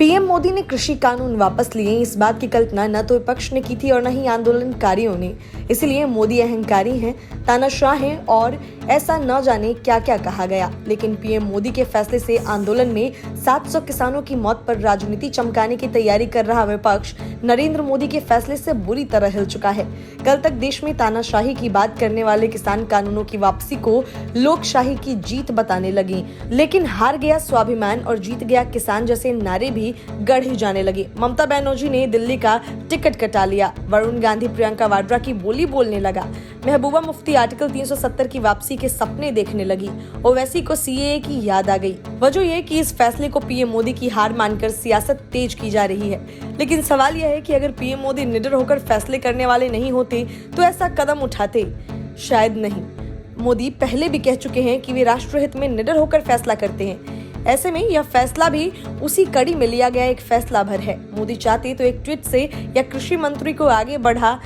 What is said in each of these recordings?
PM Modi ने कृषि कानून वापस लिए, इस बात की कल्पना न तो विपक्ष ने की थी और न ही आंदोलनकारियों ने। इसलिए मोदी अहंकारी हैं, तानाशाह हैं और ऐसा न जाने क्या क्या कहा गया। लेकिन पीएम मोदी के फैसले से आंदोलन में 700 किसानों की मौत पर राजनीति चमकाने की तैयारी कर रहा विपक्ष नरेंद्र मोदी के फैसले से बुरी तरह हिल चुका है। कल तक देश में तानाशाही की बात करने वाले किसान कानूनों की वापसी को लोकशाही की जीत बताने लगी, लेकिन हार गया स्वाभिमान और जीत गया किसान जैसे नारे भी गढ़े जाने लगे। ममता बनर्जी ने दिल्ली का टिकट कटा लिया, वरुण गांधी प्रियंका वाड्रा की बोली बोलने लगा, महबूबा मुफ्ती आर्टिकल 370 की वापसी के सपने देखने लगी, ओवैसी को सीएए की याद आ गई। वजह यह कि इस फैसले को पीएम मोदी की हार मानकर सियासत तेज की जा रही है। लेकिन सवाल यह है कि अगर पीएम मोदी निडर होकर फैसले करने वाले नहीं होते तो ऐसा कदम उठाते? शायद नहीं। मोदी पहले भी कह चुके हैं कि वे राष्ट्रहित में निडर होकर फैसला करते हैं। ऐसे में यह फैसला भी उसी कड़ी में लिया गया एक फैसला भर है। मोदी चाहते तो एक ट्वीट से या कृषि मंत्री को आगे बढ़ा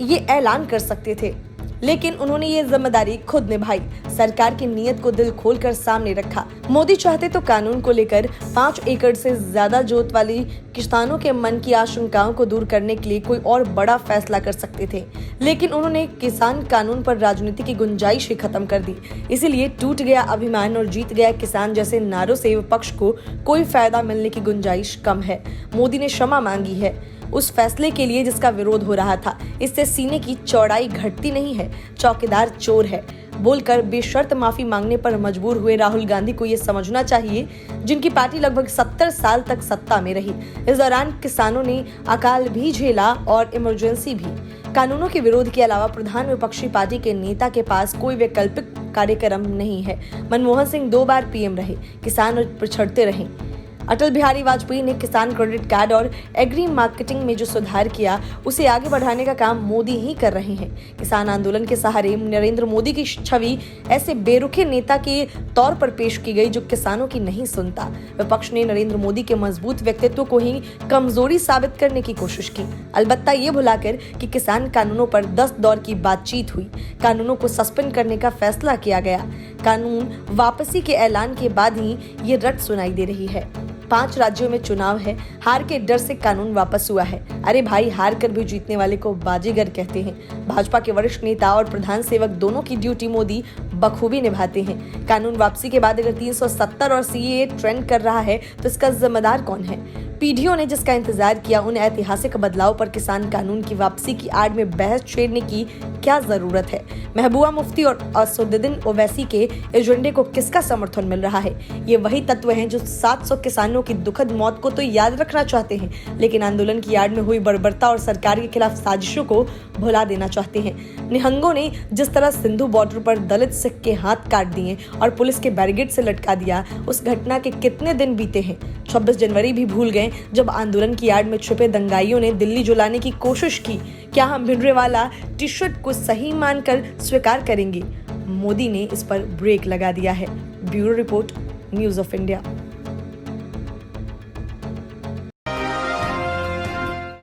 ये ऐलान कर सकते थे, लेकिन उन्होंने ये जिम्मेदारी खुद निभाई, सरकार की नीयत को दिल खोलकर सामने रखा। मोदी चाहते तो कानून को लेकर 5 एकड़ से ज्यादा जोत वाली किसानों के मन की आशंकाओं को दूर करने के लिए कोई और बड़ा फैसला कर सकते थे, लेकिन उन्होंने किसान कानून पर राजनीति की गुंजाइश ही खत्म कर दी। इसीलिए टूट गया अभिमान और जीत गया किसान जैसे नारों से विपक्ष को कोई फायदा मिलने की गुंजाइश कम है। मोदी ने क्षमा मांगी है उस फैसले के लिए जिसका विरोध हो रहा था। इससे सीने की चौड़ाई घटती नहीं है, चौकीदार चोर है बोलकर बेशर्त माफी मांगने पर मजबूर हुए राहुल गांधी को ये समझना चाहिए, जिनकी पार्टी लगभग 70 साल तक सत्ता में रही। इस दौरान किसानों ने अकाल भी झेला और इमरजेंसी भी। कानूनों के विरोध के अलावा प्रधान विपक्षी पार्टी के नेता के पास कोई वैकल्पिक कार्यक्रम नहीं है। मनमोहन सिंह 2 बार पीएम रहे, किसान पिछड़ते रहे। अटल बिहारी वाजपेयी ने किसान क्रेडिट कार्ड और एग्री मार्केटिंग में जो सुधार किया उसे आगे बढ़ाने का काम मोदी ही कर रहे हैं। किसान आंदोलन के सहारे नरेंद्र मोदी की छवि ऐसे बेरुखे नेता के तौर पर पेश की गई जो किसानों की नहीं सुनता। विपक्ष ने नरेंद्र मोदी के मजबूत व्यक्तित्व को ही कमजोरी साबित करने की कोशिश की, अलबत्ता ये भुलाकर कि किसान कानूनों पर 10 दौर की बातचीत हुई, कानूनों को सस्पेंड करने का फैसला किया गया। कानून वापसी के ऐलान के बाद ही ये रट सुनाई दे रही है। 5 राज्यों में चुनाव है, हार के डर से कानून वापस हुआ है। अरे भाई, हार कर भी जीतने वाले को बाजीगर कहते हैं। भाजपा के वरिष्ठ नेता और प्रधान सेवक दोनों की ड्यूटी मोदी बखूबी निभाते हैं। कानून वापसी के बाद अगर 370 और सीएए ट्रेंड कर रहा है तो इसका जिम्मेदार कौन है? पीढ़ियों ने जिसका इंतजार किया, उन ऐतिहासिक बदलाव पर किसान कानून की वापसी की आड़ में बहस छेड़ने की क्या जरूरत है? महबूबा मुफ्ती और असदुद्दीन ओवैसी के एजेंडे को किसका समर्थन मिल रहा है? ये वही तत्व हैं जो 700 किसानों की दुखद मौत को तो याद रखना चाहते हैं, लेकिन आंदोलन की आड़ में हुई बर्बरता और सरकार के खिलाफ साजिशों को भुला देना चाहते हैं। निहंगों ने जिस तरह सिंधु बॉर्डर पर दलित सिख के हाथ काट दिए और पुलिस के बैरिकेड से लटका दिया, उस घटना के कितने दिन बीते हैं? 26 जनवरी भी भूल गए जब आंदोलन की आड़ में छुपे दंगाइयों ने दिल्ली जलाने की कोशिश की। क्या हम भिंडरेवाला टी शर्ट को सही मानकर स्वीकार करेंगे? मोदी ने इस पर ब्रेक लगा दिया है। Bureau report, news of India.